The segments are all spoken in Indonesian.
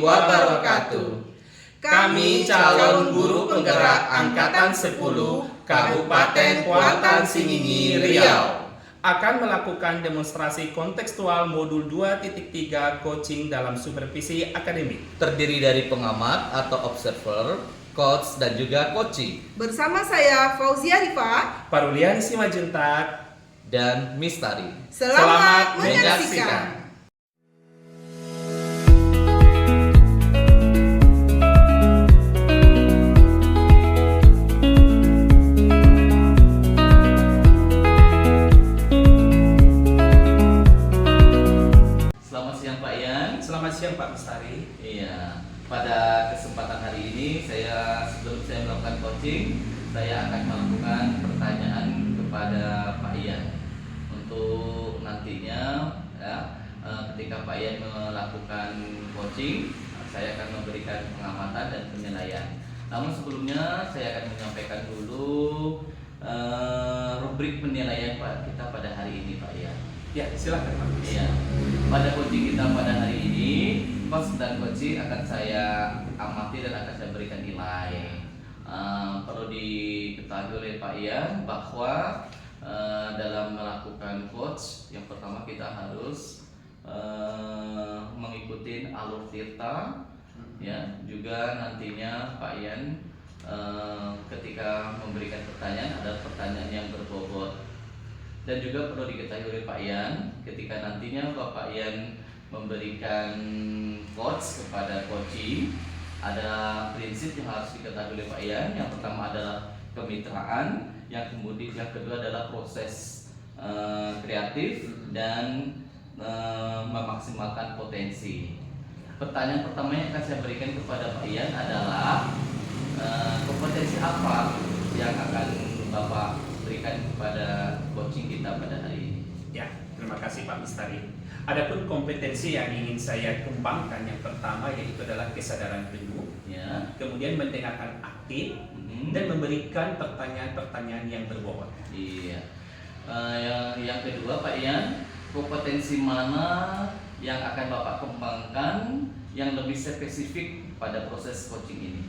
wabarakatuh. Kami calon guru penggerak Angkatan 10 Kabupaten Kuantan Singingi, Riau akan melakukan demonstrasi kontekstual modul 2.3 coaching dalam supervisi akademik. Terdiri dari pengamat atau observer, coach, dan juga coaching. Bersama saya Fauzia Rifa, Parulian Simajuntak, dan Mistari. Selamat menyaksikan. Selamat siang Pak Ian. Selamat siang Pak Mistari. Iya, pada kesempatan hari ini sebelum saya melakukan coaching, saya akan melakukan pertanyaan kepada Pak Ian untuk nantinya ya, ketika Pak Ian melakukan coaching, saya akan memberikan pengamatan dan penilaian. Namun sebelumnya saya akan menyampaikan dulu rubrik penilaian kita pada hari ini Pak Ian. Ya, silakan Pak. Iya. Pada coaching kita pada hari ini, coach dan coaching akan saya amati dan akan saya berikan nilai. Perlu diketahui oleh Pak Ian bahwa dalam melakukan coach, yang pertama kita harus mengikuti alur tirta, ya. Juga nantinya Pak Ian ketika memberikan pertanyaan ada pertanyaan yang berbobot. Dan juga perlu diketahui oleh Pak Ian, ketika nantinya Bapak Ian memberikan coach kepada coaching, ada prinsip yang harus diketahui oleh Pak Ian. Yang pertama adalah kemitraan, yang kedua adalah proses kreatif dan memaksimalkan potensi. Pertanyaan pertama yang akan saya berikan kepada Pak Ian adalah kompetensi apa yang akan Bapak berikan kepada coaching kita pada hari ini. Ya, terima kasih Pak Mistari. Adapun kompetensi yang ingin saya kembangkan yang pertama yaitu adalah kesadaran penuh, Ya. kemudian mendengarkan aktif, dan memberikan pertanyaan-pertanyaan yang berbobot. Iya. Yang kedua Pak Ian, kompetensi mana yang akan Bapak kembangkan yang lebih spesifik pada proses coaching ini?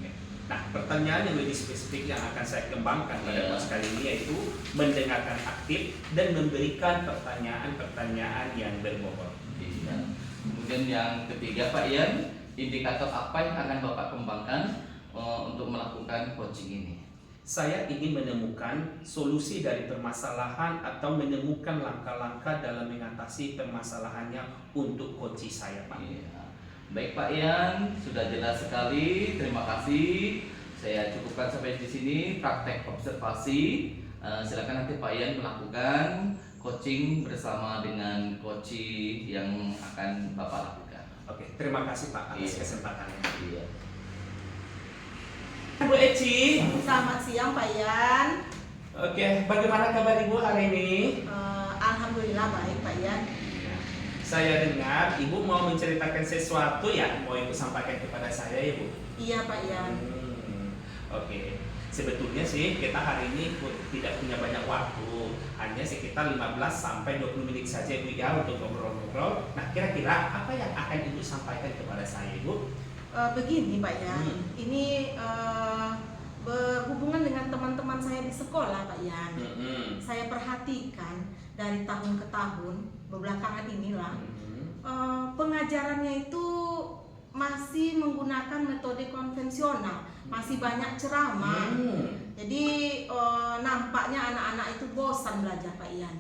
Nah, pertanyaan yang lebih spesifik yang akan saya kembangkan pada kelas kali ini yaitu mendengarkan aktif dan memberikan pertanyaan-pertanyaan yang berbobot. Iya. Kemudian yang ketiga Pak Ian, indikator apa yang akan Bapak kembangkan untuk melakukan coaching ini? Saya ingin menemukan solusi dari permasalahan atau menemukan langkah-langkah dalam mengatasi permasalahannya untuk coaching saya, Pak. Iya. Baik Pak Ian, sudah jelas sekali. Terima kasih. Saya cukupkan sampai di sini praktek observasi. Silakan nanti Pak Ian melakukan coaching bersama dengan coaching yang akan Bapak lakukan. Oke, terima kasih Pak atas kesempatannya. Iya. Bu Eci. Selamat siang Pak Ian. Oke, bagaimana kabar Ibu hari ini? Alhamdulillah baik Pak Ian. Saya dengar Ibu mau menceritakan sesuatu ya, mau Ibu sampaikan kepada saya Ibu. Iya Pak Ian. Oke. Sebetulnya sih kita hari ini tidak punya banyak waktu, hanya sekitar 15 sampai 20 menit saja Ibu ya untuk ngobrol-ngobrol. Nah, kira-kira apa yang akan Ibu sampaikan kepada saya Ibu? Begini Pak Ian, ini berhubungan dengan teman-teman saya di sekolah Pak Ian. Saya perhatikan dari tahun ke tahun, belakangan inilah pengajarannya itu masih menggunakan metode konvensional, masih banyak ceramah. Jadi nampaknya anak-anak itu bosan belajar Pak Ian.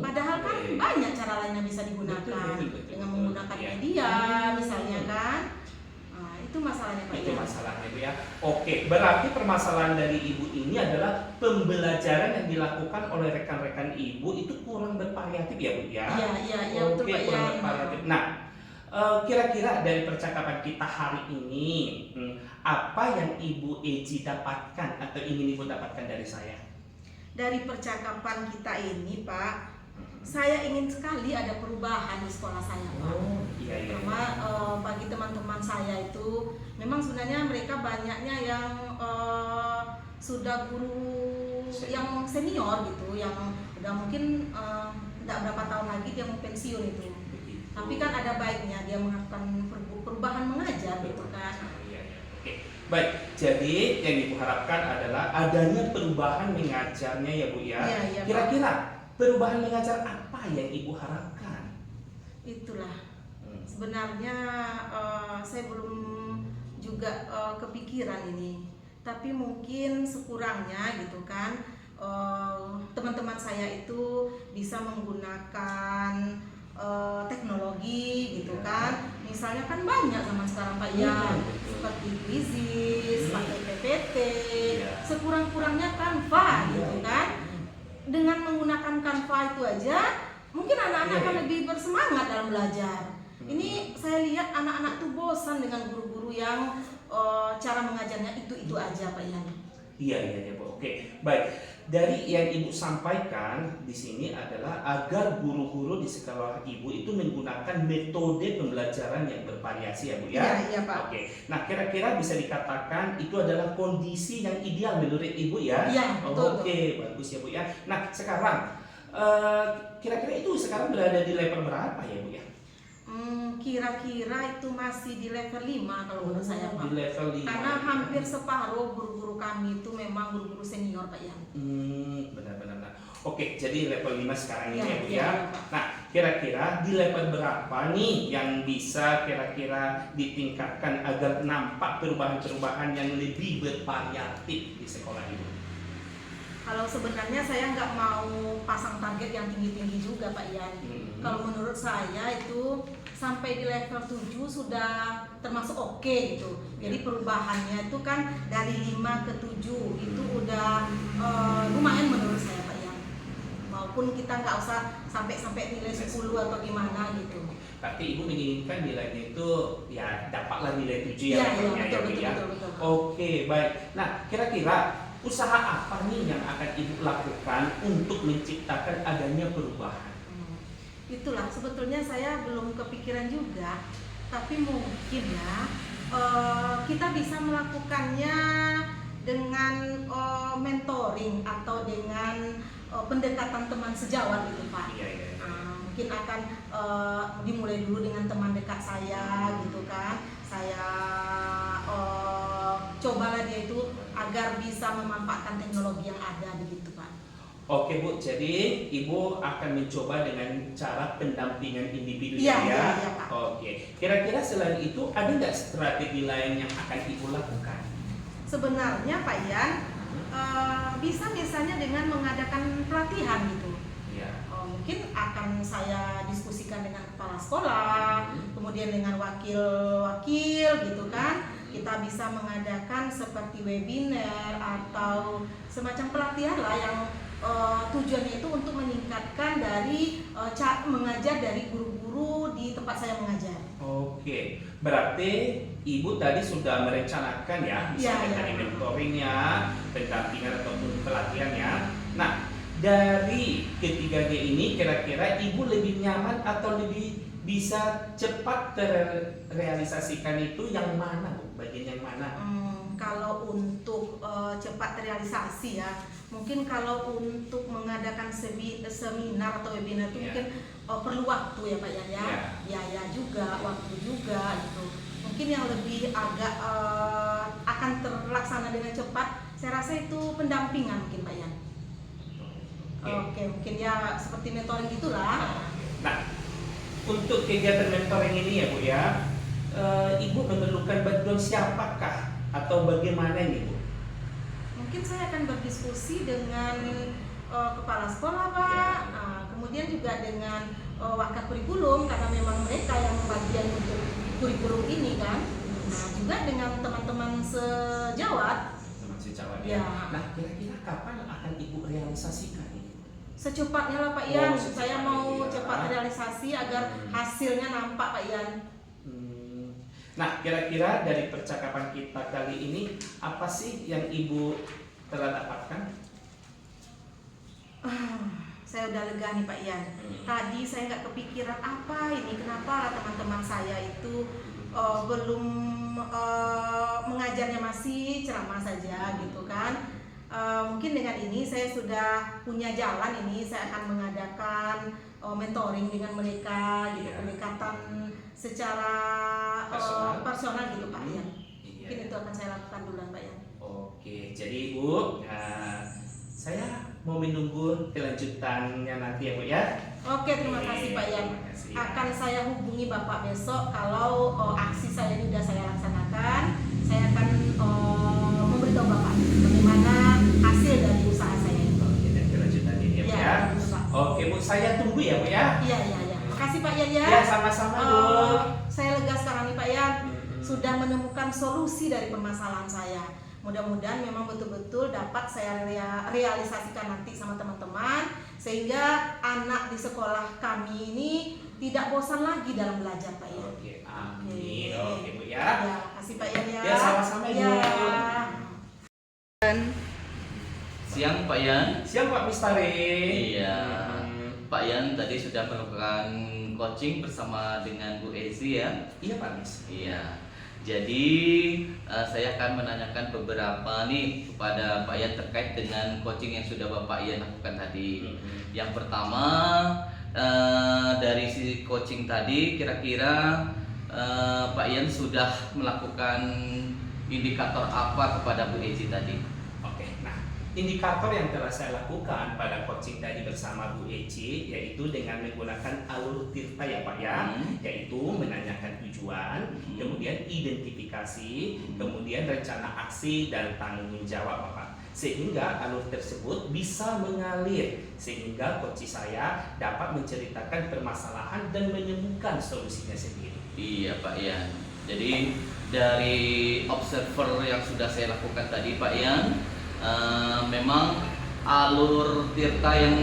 Padahal kan banyak cara lain yang bisa digunakan, betul, dengan menggunakan media misalnya kan. Itu masalahnya Pak Ian. Itu masalahnya Bu ya. Oke, berarti permasalahan dari Ibu ini adalah pembelajaran yang dilakukan oleh rekan-rekan Ibu itu kurang bervariatif ya Bu ya? Iya, betul Pak kurang Ian. bervariatif. Nah, kira-kira dari percakapan kita hari ini, apa yang Ibu Eci dapatkan atau ingin Ibu dapatkan dari saya? Dari percakapan kita ini Pak, saya ingin sekali ada perubahan di sekolah saya Pak. Iya. Karena bagi teman-teman saya itu memang sebenarnya mereka banyaknya yang sudah guru yang senior gitu, yang udah mungkin tidak berapa tahun lagi dia mau pensiun itu. Tapi kan ada baiknya dia melakukan perubahan mengajar gitu kan. Iya, iya. Oke. Baik, jadi yang Ibu harapkan adalah adanya perubahan mengajarnya ya Bu ya. Iya, iya, Pak. Kira-kira perubahan mengajar apa yang Ibu harapkan? Itulah. Sebenarnya saya belum juga kepikiran ini, tapi mungkin sekurangnya gitu kan teman-teman saya itu bisa menggunakan teknologi gitu kan. Misalnya kan banyak zaman sekarang Pak ya, seperti Quizizz, pakai PPT, sekurang-kurangnya Canva gitu kan. Dengan menggunakan Canva itu aja, mungkin anak-anak akan lebih bersemangat dalam belajar. Ini saya lihat anak-anak tuh bosan dengan guru-guru yang cara mengajarnya itu aja Pak Ian. Iya Bu. Oke, baik. Dari yang Ibu sampaikan di sini adalah agar guru-guru di sekolah Ibu itu menggunakan metode pembelajaran yang bervariasi ya Bu ya. Iya Pak. Oke. Nah, kira-kira bisa dikatakan itu adalah kondisi yang ideal menurut Ibu ya? Iya, betul. Oke, bagus ya Bu ya. Nah, sekarang kira-kira itu sekarang berada di level berapa ya Bu ya? Kira-kira itu masih di level 5 kalau menurut saya Pak. Di level 5. Karena hampir separuh guru-guru kami itu memang guru-guru senior Pak Ian. Benar. Oke, jadi level 5 sekarang ini Ya, ya Bu ya, ya. Pak. Nah, kira-kira di level berapa nih yang bisa kira-kira ditingkatkan agar nampak perubahan-perubahan yang lebih bervariatif di sekolah Ibu? Kalau sebenarnya saya nggak mau pasang target yang tinggi-tinggi juga Pak Ian. Kalau menurut saya itu sampai di level 7 sudah termasuk oke gitu. Jadi perubahannya itu kan dari 5 ke 7 itu udah lumayan menurut saya Pak Ian. Maupun kita nggak usah sampai nilai 10 atau gimana gitu. Tapi Ibu menginginkan nilainya itu ya dapatlah nilai 7 Iya, levelnya ya Bu ya. betul. Oke, baik. Nah, kira-kira usaha apa nih yang akan Ibu lakukan untuk menciptakan adanya perubahan? Itulah sebetulnya saya belum kepikiran juga, tapi mungkin ya kita bisa melakukannya dengan mentoring atau dengan pendekatan teman sejawat gitu Pak. Iya. Mungkin akan dimulai dulu dengan teman dekat saya gitu kan. Saya cobalah dia itu agar bisa memanfaatkan teknologi yang ada begitu Pak. Oke Bu, jadi Ibu akan mencoba dengan cara pendampingan individu Iya, ya? iya, Pak. Oke, kira-kira selain itu ada nggak strategi lain yang akan Ibu lakukan? Sebenarnya Pak Ian bisa misalnya dengan mengadakan pelatihan gitu. Ya. Mungkin akan saya diskusikan dengan kepala sekolah, kemudian dengan wakil-wakil gitu kan. Kita bisa mengadakan seperti webinar atau semacam pelatihan lah yang tujuannya itu untuk meningkatkan dari cara mengajar dari guru-guru di tempat saya mengajar. Oke, berarti Ibu tadi sudah merencanakan ya, misalnya Iya. dari mentoringnya, pendampingan ataupun pelatihannya. Nah, dari ketiganya ini kira-kira Ibu lebih nyaman atau lebih bisa cepat terrealisasikan itu yang mana Bu? Bagian yang mana? Kalau untuk cepat terrealisasi ya, mungkin kalau untuk mengadakan seminar atau webinar itu mungkin perlu waktu ya Pak Yan ya. Ya juga, waktu juga gitu. Mungkin yang lebih agak akan terlaksana dengan cepat, saya rasa itu pendampingan mungkin Pak Yan. Oke, mungkin ya seperti mentoring gitulah. Nah, untuk kegiatan mentoring ini ya Bu ya, Ibu memerlukan bantuan siapakah atau bagaimana ini Bu? Mungkin saya akan berdiskusi dengan kepala sekolah Pak, kemudian juga dengan wakil kurikulum karena memang mereka yang bagian untuk kurikulum ini kan. Nah juga dengan teman-teman sejawat. Teman sejawat Ya. Nah kira-kira kapan akan Ibu realisasikan ini? Secepatnya lah Pak Ian, secepatnya saya mau ya. cepat realisasi agar hasilnya nampak Pak Ian. Nah, kira-kira dari percakapan kita kali ini apa sih yang Ibu telah dapatkan? Saya udah lega nih Pak Ian. Tadi saya nggak kepikiran apa ini, kenapa teman-teman saya itu belum mengajarnya masih ceramah saja gitu kan. Mungkin dengan ini saya sudah punya jalan ini, saya akan mengadakan mentoring dengan mereka gitu, Iya. pendekatan secara personal gitu Pak Ian. Iya. Mungkin itu akan saya lakukan duluan Pak Ian. Oke, jadi Bu, saya mau menunggu kelanjutannya nanti ya Bu ya. Oke, terima kasih Pak Ian. Terima kasih, ya. Akan saya hubungi Bapak besok kalau aksi saya ini sudah saya laksanakan. Saya akan memberitahu Bapak bagaimana hasil dari usaha saya itu. Oke, dan kelanjutannya ya Bu Ya, ya. betul, Pak. Oke Bu, saya tunggu ya Bu ya. Iya. Makasih Pak Ian ya. Ya, sama-sama Bu. Saya lega sekarang nih Pak Ian. Mm-mm. Sudah menemukan solusi dari permasalahan saya. Mudah-mudahan memang betul-betul dapat saya realisasikan nanti sama teman-teman sehingga anak di sekolah kami ini tidak bosan lagi dalam belajar Pak Ian. Oke, amin. Oke. Oke Bu ya. Ya, kasih Pak Ian ya. Ya, sama-sama, Ibu. Ya. Siang Pak Yan. Siang Pak Mistari. Iya. Hmm. Pak Yan tadi sudah melakukan coaching bersama dengan Bu Ezi ya. Iya Pak Mis. Iya. Jadi saya akan menanyakan beberapa nih kepada Pak Yan terkait dengan coaching yang sudah Bapak Yan lakukan tadi. Yang pertama dari si coaching tadi kira-kira Pak Yan sudah melakukan indikator apa kepada Bu Ezi tadi? Oke, nah indikator yang telah saya lakukan pada coaching tadi bersama Bu Eci yaitu dengan menggunakan alur tirta ya Pak ya, yaitu menanyakan tujuan, kemudian identifikasi, kemudian rencana aksi dan tanggung jawab Bapak. Sehingga alur tersebut bisa mengalir sehingga coach saya dapat menceritakan permasalahan dan menemukan solusinya sendiri. Iya Pak Yan. Jadi dari observer yang sudah saya lakukan tadi Pak Yan, memang alur tirta yang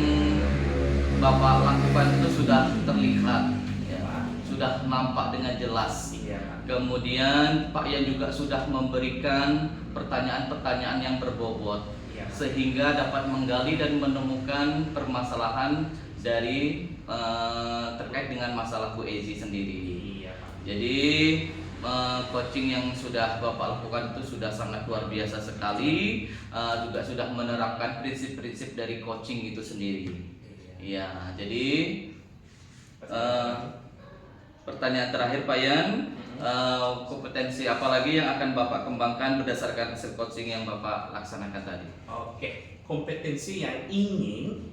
Bapak lakukan itu sudah terlihat, ya, sudah nampak dengan jelas. Iya Pak. Kemudian Pak Yan juga sudah memberikan pertanyaan-pertanyaan yang berbobot, Iya, Pak. sehingga dapat menggali dan menemukan permasalahan dari terkait dengan masalah Bu Ezi sendiri. Iya Pak. Jadi coaching yang sudah Bapak lakukan itu sudah sangat luar biasa sekali, juga sudah menerapkan prinsip-prinsip dari coaching itu sendiri. Iya, jadi pertanyaan terakhir Pak Yan, kompetensi apa lagi yang akan Bapak kembangkan berdasarkan hasil coaching yang Bapak laksanakan tadi? Oke, kompetensi yang ingin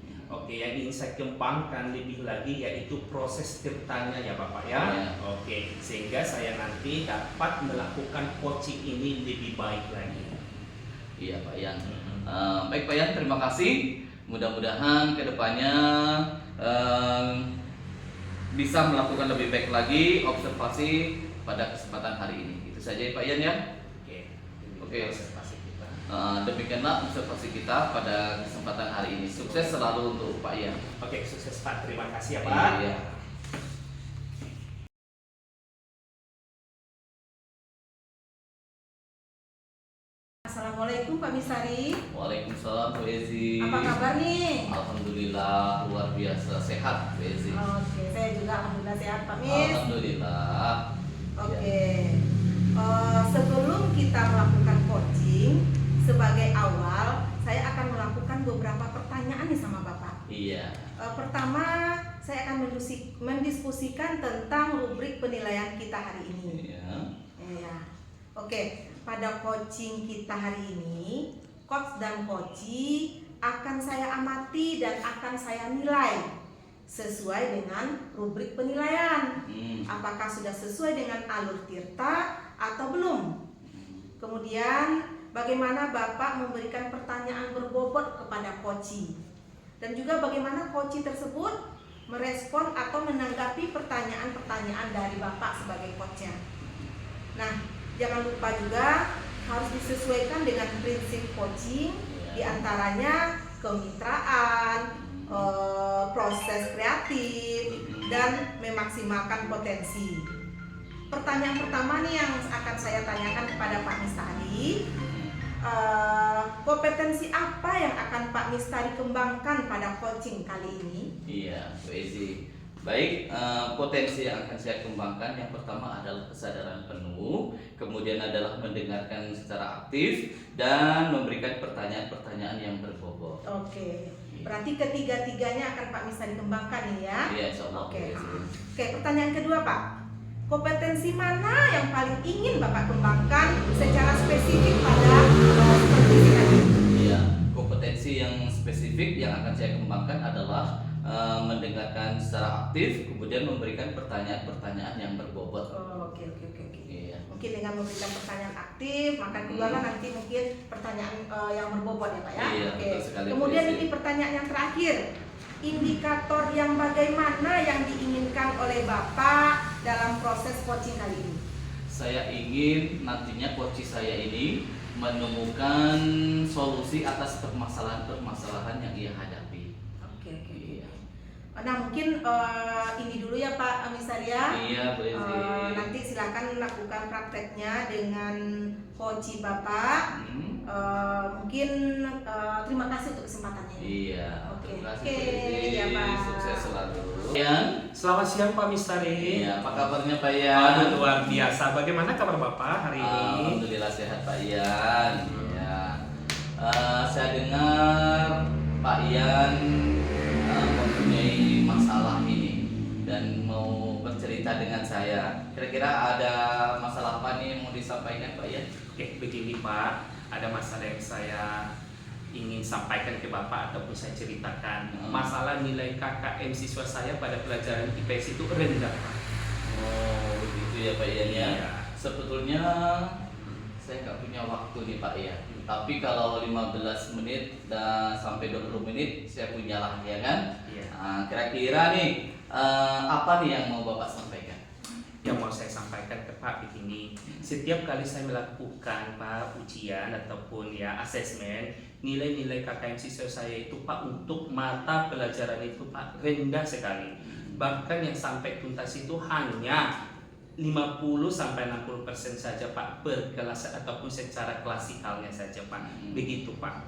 saya kembangkan lebih lagi yaitu proses tirtanya ya Bapak ya. Ya. Oke, sehingga saya nanti dapat melakukan coaching ini lebih baik lagi. Iya Pak Yan. Baik Pak Yan, terima kasih. Mudah-mudahan kedepannya bisa melakukan lebih baik lagi observasi pada kesempatan hari ini. Itu saja ya Pak Yan ya. Oke. Observasi kita. Demikianlah observasi kita pada kesempatan hari ini. Sukses selalu untuk Pak Yan. Oke, sukses Pak. Terima kasih ya Pak. Iya. Assalamualaikum Pak Misari. Waalaikumsalam Bu Ezi. Apa kabar nih? Alhamdulillah luar biasa sehat Bu Ezi. Oke, saya juga alhamdulillah sehat Pak Mis. Alhamdulillah. Oke. Sebelum kita melakukan coaching, sebagai awal saya akan melakukan beberapa pertanyaan nih sama Bapak. Iya. Pertama, saya akan mendiskusikan tentang rubrik penilaian kita hari ini. Iya. Ya. Oke, pada coaching kita hari ini, coach dan coachee akan saya amati dan akan saya nilai sesuai dengan rubrik penilaian. Apakah sudah sesuai dengan alur tirta atau belum? Kemudian bagaimana Bapak memberikan pertanyaan berbobot kepada coachee, dan juga bagaimana coachee tersebut merespon atau menanggapi pertanyaan-pertanyaan dari Bapak sebagai coachnya. Nah, jangan lupa juga harus disesuaikan dengan prinsip coaching, diantaranya kemitraan, proses kreatif, dan memaksimalkan potensi. Pertanyaan pertama nih yang akan saya tanyakan kepada Pak Mistari, kompetensi apa yang akan Pak Mistari kembangkan pada coaching kali ini? Iya, Bu Ezi. Baik, potensi yang akan saya kembangkan yang pertama adalah kesadaran penuh, kemudian adalah mendengarkan secara aktif dan memberikan pertanyaan-pertanyaan yang berbobot. Oke, Berarti ketiga-tiganya akan Pak bisa dikembangkan nih ya. Iya, insya Allah. Oke. Oke, pertanyaan kedua Pak. Kompetensi mana yang paling ingin Bapak kembangkan secara spesifik pada seperti ini tadi? Iya, kompetensi yang spesifik yang akan saya kembangkan adalah mendengarkan secara aktif, kemudian memberikan pertanyaan-pertanyaan yang berbobot. Oh, oke. Iya. Mungkin dengan memberikan pertanyaan aktif, maka keluarlah nanti mungkin pertanyaan yang berbobot ya Pak ya. Iya, Oke. betul sekali, Kemudian Bu Desi. ini pertanyaan yang terakhir. Indikator yang bagaimana yang diinginkan oleh Bapak dalam proses coaching kali ini? Saya ingin nantinya coach saya ini menemukan solusi atas permasalahan-permasalahan yang ia hadapi. Oke. Iya. Nah mungkin ini dulu ya Pak Amisaria. Iya, Bu Desi. Nanti silakan lakukan prakteknya dengan coach Bapak. Mungkin terima kasih untuk kesempatannya. Iya, Oke. terima kasih, Oke, Bu Desi. ya, Pak. Sukses selalu. Yan, Selamat siang Pak Mistari. iya, apa kabarnya Pak Yan? Aduh, luar biasa. Bagaimana kabar Bapak hari ini? Alhamdulillah sehat Pak Yan. Ya. Saya dengar Pak Yan mempunyai masalah ini dan mau bercerita dengan saya. Kira-kira ada masalah apa nih yang mau disampaikan Pak Yan? Oke, begini Pak, ada masalah yang saya ingin sampaikan ke Bapak ataupun saya ceritakan. Masalah nilai KKM siswa saya pada pelajaran IPS itu rendah Pak. Oh, begitu ya Pak Yan ya. Iya. Sebetulnya saya nggak punya waktu nih Pak Yan. Tapi kalau 15 menit dan sampai 20 menit saya punya lah ya kan. Iya. Kira-kira nih apa nih yang mau Bapak sampaikan? Yang mau saya sampaikan ke Pak begini, setiap kali saya melakukan Pak ujian ataupun ya asesmen, nilai-nilai KKM siswa saya itu Pak untuk mata pelajaran itu Pak rendah sekali. Bahkan yang sampai tuntas itu hanya 50-60% saja Pak per kelas ataupun secara klasikalnya saja Pak. Begitu Pak.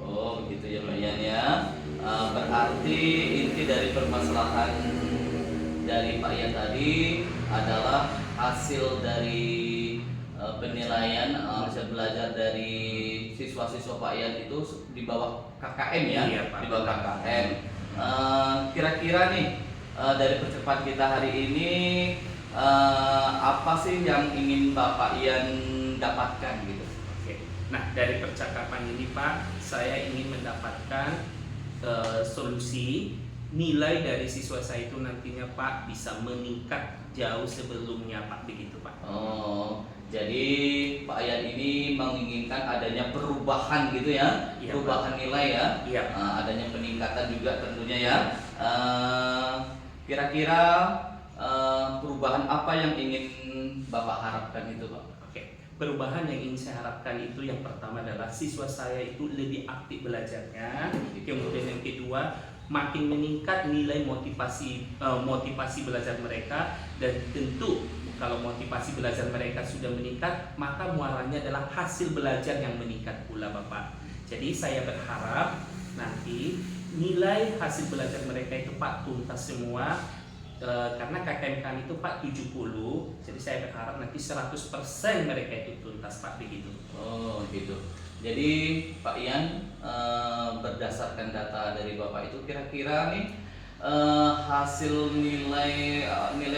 Oh begitu ya Pak Yan ya. Berarti inti dari permasalahan dari Pak Yan tadi adalah hasil dari penilaian hasil belajar dari siswa-siswa Pak Yan itu di bawah KKM ya. Iya, Pak. Di bawah KKM. Kira-kira nih dari percakapan kita hari ini apa sih yang ingin Bapak Yan dapatkan gitu? Oke. Nah, dari percakapan ini Pak, saya ingin mendapatkan solusi nilai dari siswa saya itu nantinya Pak bisa meningkat jauh sebelumnya Pak, begitu Pak. Oh, jadi Pak Yan ini menginginkan adanya perubahan gitu ya, Iya, perubahan nilai ya, Iya. adanya peningkatan juga tentunya ya. Kira-kira perubahan apa yang ingin Bapak harapkan itu Pak? Oke. Perubahan yang ingin saya harapkan itu yang pertama adalah siswa saya itu lebih aktif belajarnya. Kemudian yang kedua, makin meningkat nilai motivasi belajar mereka, dan tentu kalau motivasi belajar mereka sudah meningkat, maka muaranya adalah hasil belajar yang meningkat pula Bapak. Jadi saya berharap nanti nilai hasil belajar mereka itu Pak tuntas semua, karena KKM kami itu Pak 70, jadi saya berharap nanti 100% mereka itu tuntas Pak, begitu. Oh gitu. Jadi Pak Yan berdasarkan data dari Bapak itu kira-kira nih hasil nilai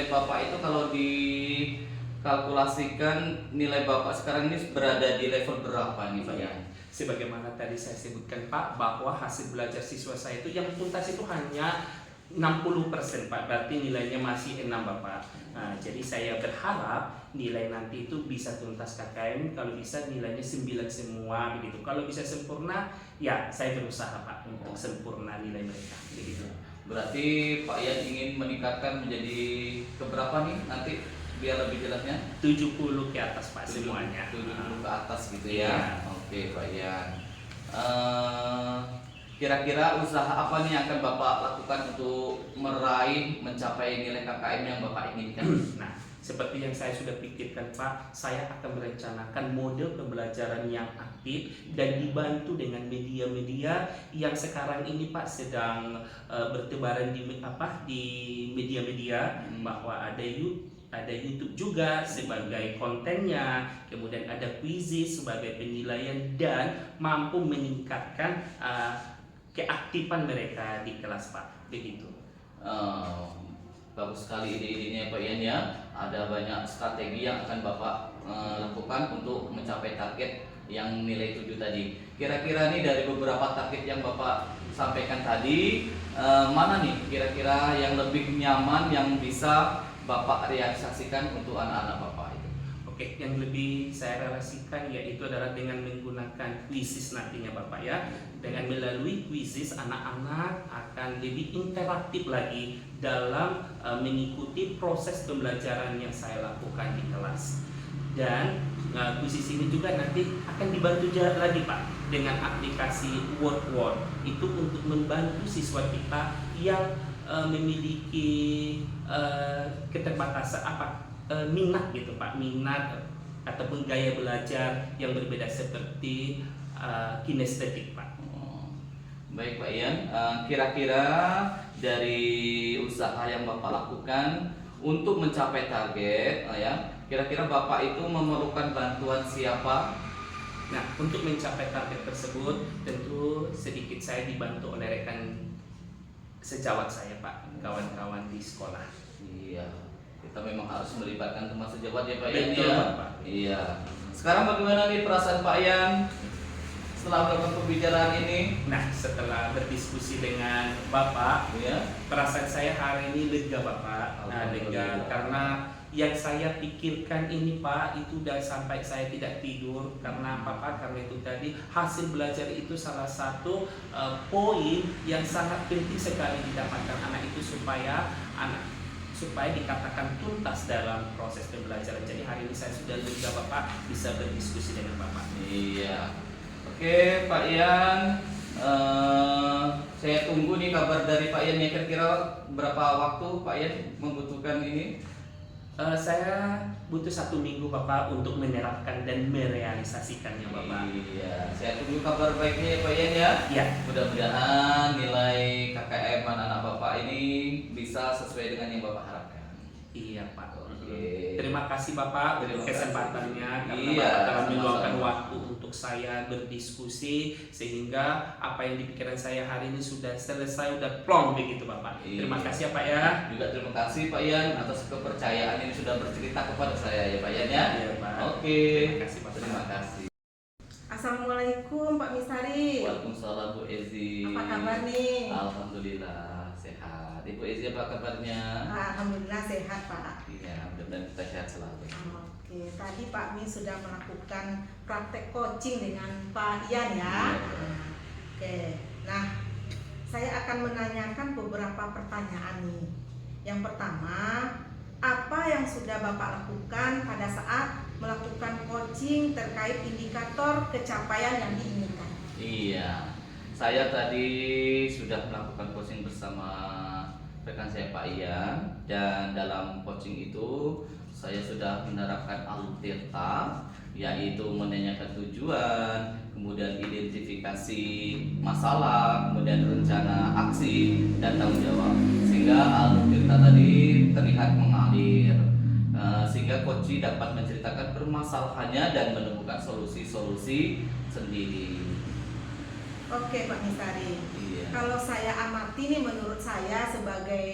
Bapak itu kalau dikalkulasikan nilai Bapak sekarang ini berada di level berapa nih Pak Yan? Sebagaimana tadi saya sebutkan Pak, bahwa hasil belajar siswa saya itu yang tuntas itu hanya 60% Pak, berarti nilainya masih 6 Bapak. Nah, jadi saya berharap nilai nanti itu bisa tuntas KKM, kalau bisa nilainya 9 semua begitu. Kalau bisa sempurna, ya saya berusaha Pak untuk sempurna nilai mereka begitu. Berarti Pak Yan ingin meningkatkan menjadi keberapa nih nanti biar lebih jelasnya? 70 ke atas Pak semuanya. 70 ke atas gitu Iya. ya. Oke Pak Yan. Kira-kira usaha apa nih yang akan Bapak lakukan untuk mencapai nilai KKM yang Bapak inginkan? Nah, seperti yang saya sudah pikirkan Pak, saya akan merencanakan model pembelajaran yang aktif dan dibantu dengan media-media yang sekarang ini Pak sedang bertebaran di media-media, bahwa ada YouTube juga sebagai kontennya, kemudian ada quizzes sebagai penilaian dan mampu meningkatkan keaktifan mereka di kelas Pak, begitu. Eh, Bagus sekali ide-idenya Pak Ian ya. Ada banyak strategi yang akan Bapak lakukan untuk mencapai target yang nilai 7 tadi. Kira-kira nih dari beberapa target yang Bapak sampaikan tadi, mana nih kira-kira yang lebih nyaman yang bisa Bapak realisasikan untuk anak-anak Bapak itu? Oke, yang lebih saya relasikan yaitu adalah dengan menggunakan quizzes nantinya Bapak ya. Dengan melalui quizzes anak-anak akan lebih interaktif lagi dalam mengikuti proses pembelajaran yang saya lakukan di kelas. Dan quizzes ini juga nanti akan dibantu lagi Pak dengan aplikasi Word itu untuk membantu siswa kita yang memiliki keterbatasan minat gitu Pak, minat ataupun gaya belajar yang berbeda seperti kinestetik Pak. Baik Pak Ian, kira-kira dari usaha yang Bapak lakukan untuk mencapai target, ya, kira-kira Bapak itu memerlukan bantuan siapa? Nah, untuk mencapai target tersebut tentu sedikit saya dibantu oleh rekan sejawat saya Pak, kawan-kawan di sekolah. Iya, kita memang harus melibatkan teman sejawat ya Pak Ian Betul, ya. Pak. Iya. Sekarang bagaimana nih perasaan Pak Ian setelah melakukan pembicaraan ini? Nah, setelah berdiskusi dengan Bapak, Ya. perasaan saya hari ini lega Bapak. Nah, lega karena yang saya pikirkan ini Pak itu udah sampai saya tidak tidur karena apa Pak? Karena itu tadi hasil belajar itu salah satu poin yang sangat penting sekali didapatkan anak itu supaya dikatakan tuntas dalam proses pembelajaran. Jadi hari ini saya sudah lega Bapak bisa berdiskusi dengan Bapak. Iya. Oke Pak Ian, saya tunggu nih kabar dari Pak Ian ya. Kira-kira berapa waktu Pak Ian membutuhkan ini? Saya butuh 1 minggu Bapak untuk menerapkan dan merealisasikannya Bapak. Iya, saya tunggu kabar baiknya ya Pak Ian ya. Ya, Mudah-mudahan nilai KKM anak Bapak ini bisa sesuai dengan yang Bapak harapkan. iya Pak. Oke. Terima kasih Bapak Terima untuk kasih. kesempatannya karena Iya, Bapak telah sama-sama. meluangkan waktu untuk saya berdiskusi sehingga apa yang di pikiran saya hari ini sudah selesai, sudah plong begitu Bapak. Iya. Terima kasih ya Pak ya. Juga terima kasih Pak Ian atas kepercayaan ini sudah bercerita kepada saya ya Pak Ian ya. Iya, Pak. Oke. Terima kasih, Pak. Terima kasih. Assalamualaikum Pak Mistari. Waalaikumsalam Bu Ezi. Apa kabar nih? Alhamdulillah sehat. Ibu Ezi apa kabarnya? Alhamdulillah sehat Pak. Iya, mudah-mudahan kita sehat selalu. Oke, tadi Pak Mi sudah melakukan praktek coaching dengan Pak Ian ya. Oke, nah saya akan menanyakan beberapa pertanyaan nih. Yang pertama, apa yang sudah Bapak lakukan pada saat melakukan coaching terkait indikator capaian yang diinginkan? Iya, saya tadi sudah melakukan coaching bersama rekan saya Pak Ian, dan dalam coaching itu saya sudah menerapkan Altirta, yaitu menanyakan tujuan, kemudian identifikasi masalah, kemudian rencana aksi dan tanggung jawab, sehingga Altirta tadi terlihat mengalir, sehingga coach dapat menceritakan permasalahannya dan menemukan solusi-solusi sendiri. Oke Pak Mistari. Iya. Kalau saya amati nih, menurut saya sebagai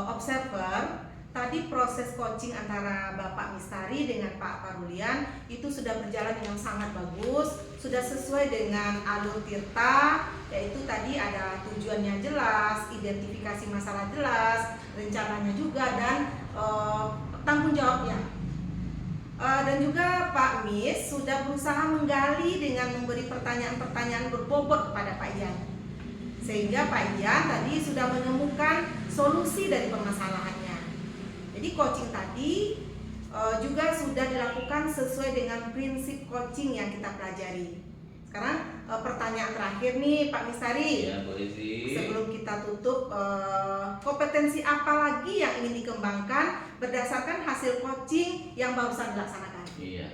observer, tadi proses coaching antara Bapak Mistari dengan Pak Parulian itu sudah berjalan dengan sangat bagus, sudah sesuai dengan alur Tirta, yaitu tadi ada tujuannya jelas, identifikasi masalah jelas, rencananya juga, dan tanggung jawabnya. Dan juga Pak Mis sudah berusaha menggali dengan memberi pertanyaan-pertanyaan berbobot kepada Pak Ian, sehingga Pak Ian tadi sudah menemukan solusi dari permasalahannya. Jadi coaching tadi juga sudah dilakukan sesuai dengan prinsip coaching yang kita pelajari. Sekarang pertanyaan terakhir nih Pak Mistari. Ya, Bu Ezi. Sebelum kita tutup, kompetensi apa lagi yang ingin dikembangkan berdasarkan hasil coaching yang barusan dilaksanakan? Iya,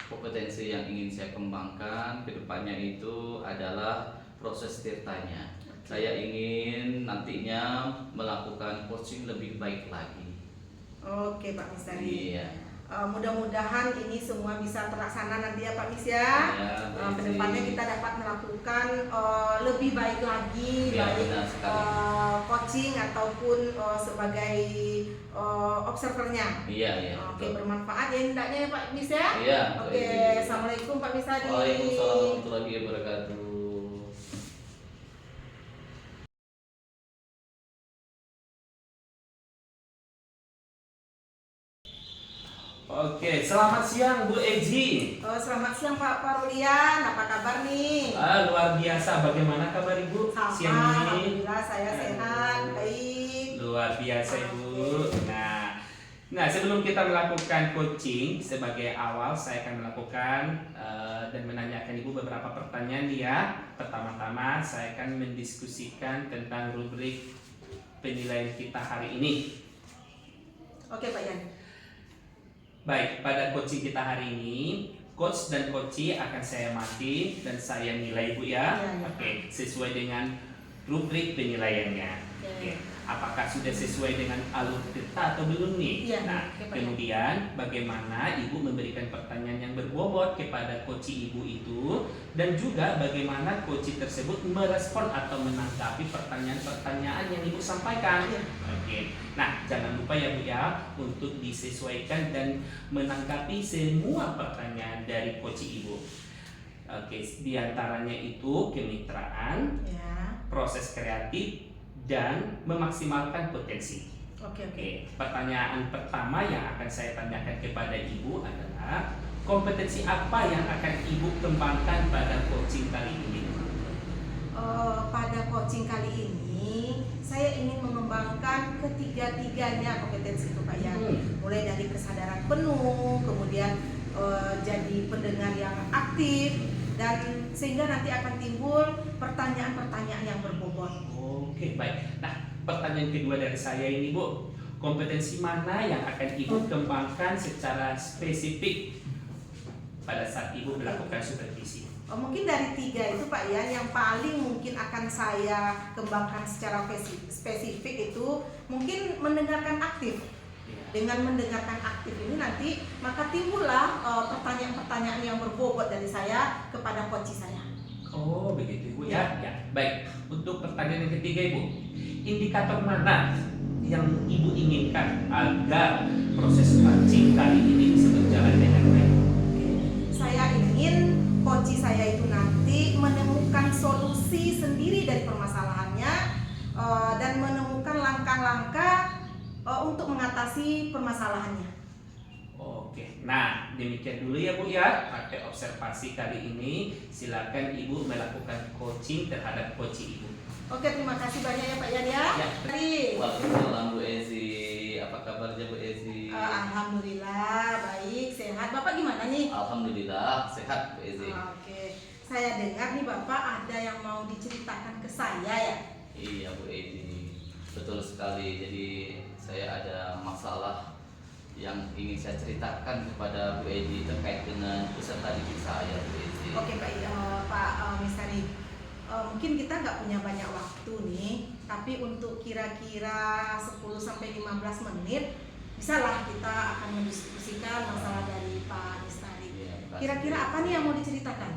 kompetensi yang ingin saya kembangkan ke depannya itu adalah proses tirtanya. Saya ingin nantinya melakukan coaching lebih baik lagi. Oke Pak Mistari. Iya. mudah-mudahan ini semua bisa terlaksana nanti ya Pak Mis ya. Ya, Kedepannya kita dapat melakukan lebih baik lagi, Ya, baik benar sekali. coaching ataupun sebagai observernya. Iya. Oke, Betul. bermanfaat ya hendaknya ya Pak Mis ya. Iya, Bu Oke, Ezi. assalamualaikum Pak Mis tadi. Waalaikumsalam warahmatullahi wabarakatuh. Oke, selamat siang Bu Eji. Selamat siang Pak Parulian, apa kabar nih? Luar biasa, bagaimana kabar Ibu Sama, siang ini? alhamdulillah saya sehat, baik. Luar biasa Ibu. Nah, sebelum kita melakukan coaching, sebagai awal saya akan melakukan dan menanyakan Ibu beberapa pertanyaan ya. Pertama-tama saya akan mendiskusikan tentang rubrik penilaian kita hari ini. Oke Pak Yan. Baik, pada coaching kita hari ini, coach dan coachee akan saya mati dan saya nilai Bu ya. Iya. Oke, sesuai dengan rubrik penilaiannya. Oke. Apakah sudah sesuai dengan alur kita atau belum nih? Iya, Nah, oke, Pak. kemudian bagaimana Ibu memberikan pertanyaan yang berbobot kepada coachee Ibu itu, dan juga bagaimana coachee tersebut merespon atau menanggapi pertanyaan-pertanyaan yang Ibu sampaikan. Iya. Oke. Nah, jangan lupa ya Bu ya untuk disesuaikan dan menanggapi semua pertanyaan dari coachee Ibu. Oke, diantaranya itu kemitraan, Ya. proses kreatif, dan memaksimalkan potensi. Oke. Oke, pertanyaan pertama yang akan saya tanyakan kepada Ibu adalah kompetensi apa yang akan Ibu kembangkan pada coaching kali ini? Pada coaching kali ini saya ingin mengembangkan ketiga-tiganya kompetensi itu Pak Yan. Mulai dari kesadaran penuh, kemudian jadi pendengar yang aktif, dan sehingga nanti akan timbul pertanyaan-pertanyaan yang berbobot. Oke, baik. Nah, pertanyaan kedua dari saya ini Bu, kompetensi mana yang akan Ibu kembangkan secara spesifik pada saat Ibu melakukan supervisi? Mungkin dari tiga itu Pak Yan, yang paling mungkin akan saya kembangkan secara spesifik itu mungkin mendengarkan aktif. Dengan mendengarkan aktif ini nanti maka timbullah pertanyaan-pertanyaan yang berbobot dari saya kepada coach saya. Oh, begitu Ibu ya. Ya, baik. Untuk pertanyaan yang ketiga Ibu, indikator mana yang Ibu inginkan agar proses coaching kali ini bisa berjalan dengan baik? Saya ingin coach saya itu nanti menemukan solusi sendiri dari permasalahannya dan menemukan langkah-langkah untuk mengatasi permasalahannya. Oke, nah demikian dulu ya Bu ya. Pakai observasi kali ini, silakan Ibu melakukan coaching terhadap coaching Ibu. Oke, terima kasih banyak ya Pak Yan ya. Ya. Waalaikumsalam Bu Ezi. Apa kabarnya Bu Ezi? Alhamdulillah baik, sehat. Bapak gimana nih? Alhamdulillah sehat Bu Ezi. Oke, saya dengar nih Bapak ada yang mau diceritakan ke saya ya. Iya Bu Ezi, betul sekali. Jadi saya ada masalah yang ingin saya ceritakan kepada Bu Edi terkait dengan peserta didik saya Bu Edi. Oke Pak Mistari, mungkin kita nggak punya banyak waktu nih, tapi untuk kira-kira 10-15 menit bisalah kita akan mendiskusikan masalah dari Pak Mistari. Iya, Kira-kira apa nih yang mau diceritakan?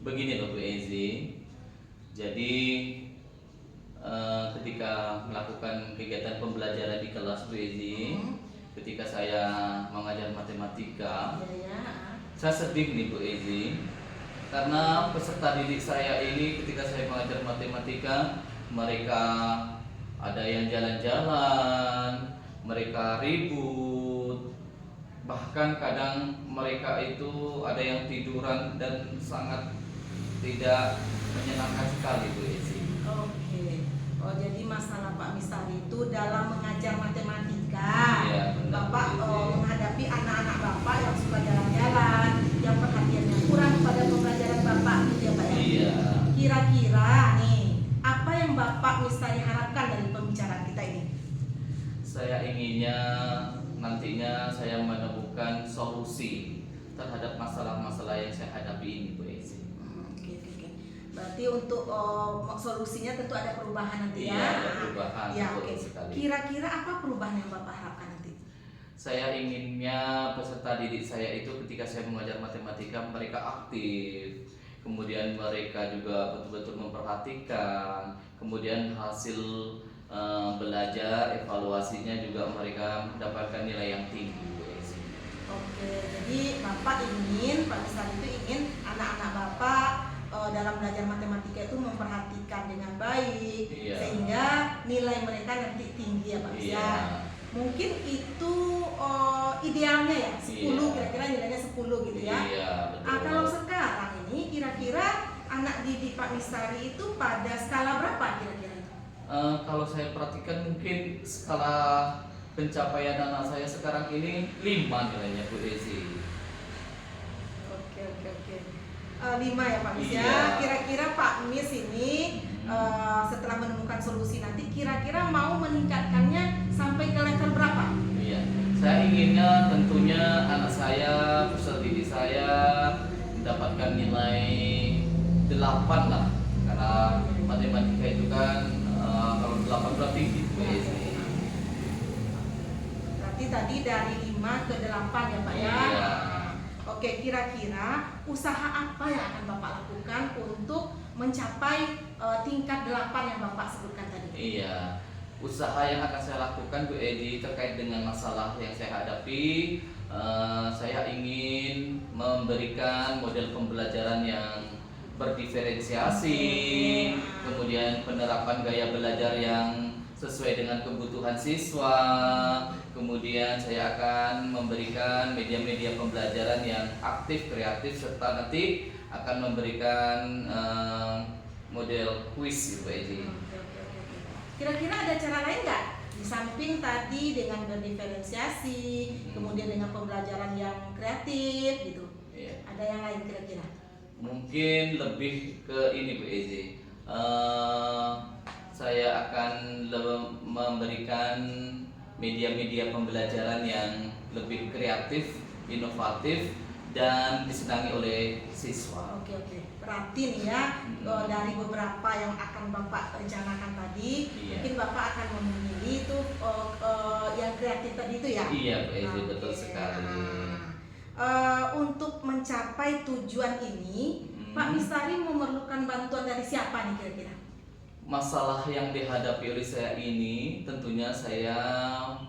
Begini loh Bu Edi, jadi ketika melakukan kegiatan pembelajaran di kelas Bu Edi, ketika saya mengajar matematika, saya sedih nih Bu Ezi, karena peserta didik saya ini ketika saya mengajar matematika, mereka ada yang jalan-jalan, mereka ribut, bahkan kadang mereka itu ada yang tiduran dan sangat tidak menyenangkan sekali Bu Ezi. Oke. Jadi masalah Pak Mistari itu dalam mengajar matematika, Iya, benar, Bapak Bu Ezi. menghadapi anak-anak Bapak yang suka jalan-jalan, yang perhatiannya kurang pada pembelajaran Bapak, gitu ya Pak ya? Iya. Kira-kira nih, apa yang Bapak Mistari harapkan dari pembicaraan kita ini? Saya inginnya nantinya saya menemukan solusi terhadap masalah-masalah yang saya hadapi ini Bu Ezi. Oke. Berarti untuk solusinya tentu ada perubahan nanti ya? Iya, ada perubahan, Ya, betul oke. sekali. Kira-kira apa perubahan yang Bapak harapkan nanti? saya inginnya peserta didik saya itu ketika saya mengajar matematika mereka aktif, kemudian mereka juga betul-betul memperhatikan, kemudian hasil belajar evaluasinya juga mereka mendapatkan nilai yang tinggi, Bu Ezi. Oke, jadi Bapak ingin, Pak Mistari itu ingin anak-anak Bapak dalam belajar matematika itu memperhatikan dengan baik, Iya. sehingga nilai mereka nanti tinggi ya Pak Mistari. Iya. Mungkin itu idealnya ya, 10 Iya. kira-kira nilainya 10 gitu ya. Iya, betul. Kalau sekarang ini kira-kira anak didik Pak Mistari itu pada skala berapa kira-kira itu? Kalau saya perhatikan mungkin skala pencapaian anak saya sekarang ini 5 nilainya, Bu Ezi. Oke. 5 ya Pak Mis Iya. ya. Kira-kira Pak Mis ini setelah menemukan solusi nanti kira-kira mau meningkatkannya sampai ke level berapa? Iya, saya inginnya tentunya anak saya, peserta didik saya mendapatkan nilai 8 lah, karena matematika itu kan kalau 8 berarti gitu ya. Berarti tadi dari 5 ke 8 ya Pak ya. Iya. Oke, kira-kira usaha apa yang akan Bapak lakukan untuk mencapai tingkat 8 yang Bapak sebutkan tadi? Iya, usaha yang akan saya lakukan Bu Edi terkait dengan masalah yang saya hadapi, saya ingin memberikan model pembelajaran yang berdiferensiasi, kemudian penerapan gaya belajar yang sesuai dengan kebutuhan siswa, kemudian saya akan memberikan media-media pembelajaran yang aktif, kreatif, serta nanti akan memberikan model kuis Bu Edi. Oke. Kira-kira ada cara lain nggak? Di samping tadi dengan berdiferensiasi, kemudian dengan pembelajaran yang kreatif gitu. Iya. Ada yang lain kira-kira? Mungkin lebih ke ini Bu Ezi, saya akan memberikan media-media pembelajaran yang lebih kreatif, inovatif, dan disenangi oleh siswa. Oke. Berarti nih ya, dari beberapa yang akan Bapak rencanakan tadi, Iya. mungkin Bapak akan memilih itu yang kreatif tadi itu ya? Iya Bu Ezi, Oke. betul sekali. Untuk mencapai tujuan ini, Pak Mistari memerlukan bantuan dari siapa nih kira-kira? Masalah yang dihadapi oleh saya ini tentunya saya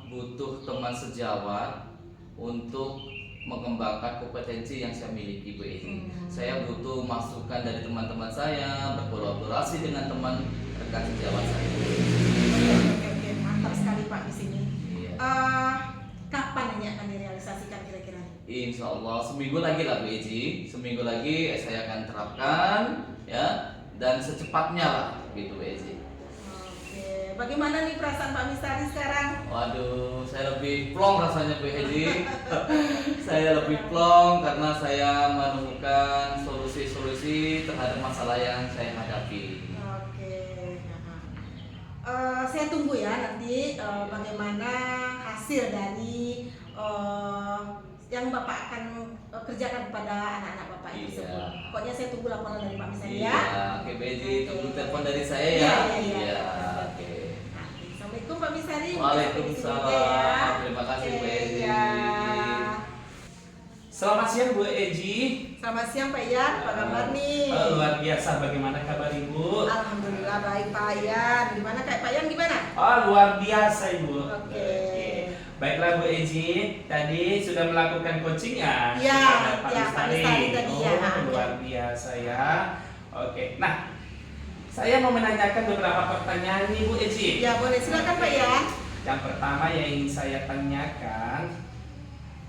butuh teman sejawat untuk mengembangkan kompetensi yang saya miliki Bu Ezi. Saya butuh masukan dari teman-teman saya, berkolaborasi dengan teman rekan sejawat saya. Oke, mantap sekali Pak di sini. Iya. Kapan ini akan direalisasikan kira-kira? Insya Allah seminggu lagi lah Bu Ezi, seminggu lagi saya akan terapkan ya, dan secepatnya lah gitu Bu Ezi. Oke, bagaimana nih perasaan Pak Mistari sekarang? Waduh, saya lebih plong rasanya Bu Ezi. Saya lebih plong karena saya menemukan solusi-solusi terhadap masalah yang saya hadapi. Oke, saya tunggu ya nanti bagaimana hasil dari yang Bapak akan kerjakan kepada anak-anak Bapak itu Iya. semua. Pokoknya saya tunggu laporan dari Pak Mistari Iya, ya. oke Bu Ezi, Oke. tunggu telepon dari saya ya. Iya. Oke. Nah, Assalamualaikum Pak Mistari. Waalaikumsalam. Terima kasih Bu Oke, Ezi. ya. Selamat siang Bu Eji. Selamat siang Pak Ian, apa kabar nih? Luar biasa, bagaimana kabar Ibu? Alhamdulillah baik Pak Ian. Gimana Pak Ian gimana? Luar biasa Ibu. Oke. Baiklah Bu Eji, tadi sudah melakukan coaching ya? Iya, kepada Pak ya, Pak Mistari. Mistari tadi ya. Luar biasa ya. Oke, nah saya mau menanyakan beberapa pertanyaan nih Bu Eji. Ya boleh, silakan Pak Ian. Yang pertama yang ingin saya tanyakan,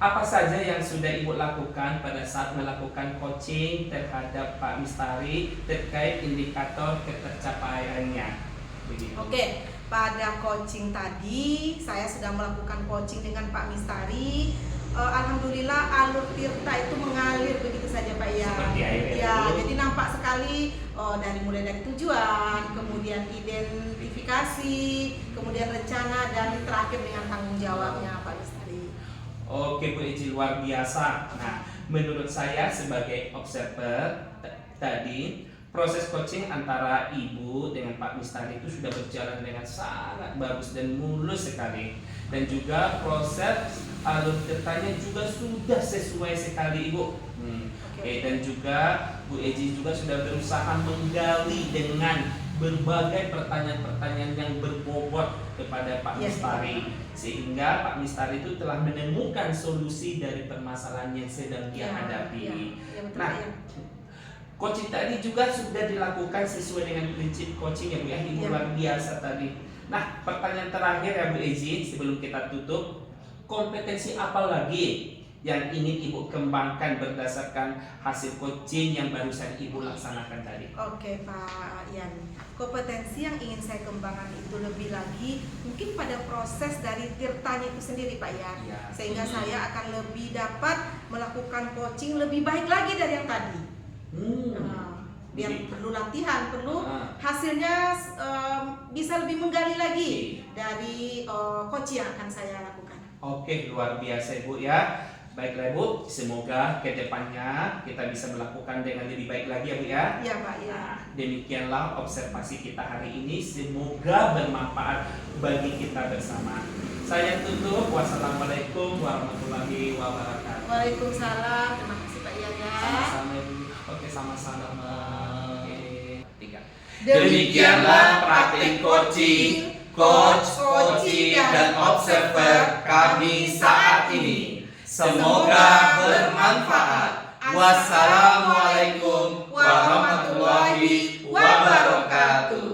apa saja yang sudah Ibu lakukan pada saat melakukan coaching terhadap Pak Mistari terkait indikator ketercapaiannya? Begitu. Oke, pada coaching tadi saya sudah melakukan coaching dengan Pak Mistari. Alhamdulillah alur Tirta itu mengalir begitu saja Pak Ian. Seperti air ya, Ya, Bu. jadi nampak sekali mulai dari tujuan, kemudian identifikasi, kemudian rencana, dan terakhir dengan tanggung jawabnya Pak Mistari. Oke Bu Eji, luar biasa. Nah, menurut saya sebagai observer tadi proses coaching antara Ibu dengan Pak Mistari itu sudah berjalan dengan sangat bagus dan mulus sekali. Dan juga proses alur ceritanya juga sudah sesuai sekali, Ibu. Oke, dan juga Bu Eji juga sudah berusaha menggali dengan berbagai pertanyaan-pertanyaan yang berbobot kepada Pak Mistari, sehingga Pak Mistari itu telah menemukan solusi dari permasalahan yang sedang dia hadapi. Nah, coaching tadi juga sudah dilakukan sesuai dengan prinsip coaching ya Bu ya, Ibu luar biasa tadi. Nah, pertanyaan terakhir ya Bu Eji sebelum kita tutup, kompetensi apa lagi yang ingin Ibu kembangkan berdasarkan hasil coaching yang barusan Ibu laksanakan tadi? Oke Pak Ian, kompetensi yang ingin saya kembangkan itu lebih lagi mungkin pada proses dari tirtanya itu sendiri Pak Ian, sehingga saya akan lebih dapat melakukan coaching lebih baik lagi dari yang tadi. Biar perlu latihan, perlu hasilnya bisa lebih menggali lagi dari coaching yang akan saya lakukan. Oke, luar biasa Bu ya. Baiklah Bu, semoga kedepannya kita bisa melakukan dengan lebih baik lagi ya Bu ya. Iya Pak ya. Demikianlah observasi kita hari ini, semoga bermanfaat bagi kita bersama. Saya tutup, wassalamualaikum warahmatullahi wabarakatuh. Waalaikumsalam, terima kasih Pak Ian ya. Sama-sama Bu. Oke, sama-sama. Oke. 3. Demikianlah praktik coaching, coach, coaching, dan observer kami saat ini. Semoga bermanfaat. Wassalamualaikum warahmatullahi wabarakatuh.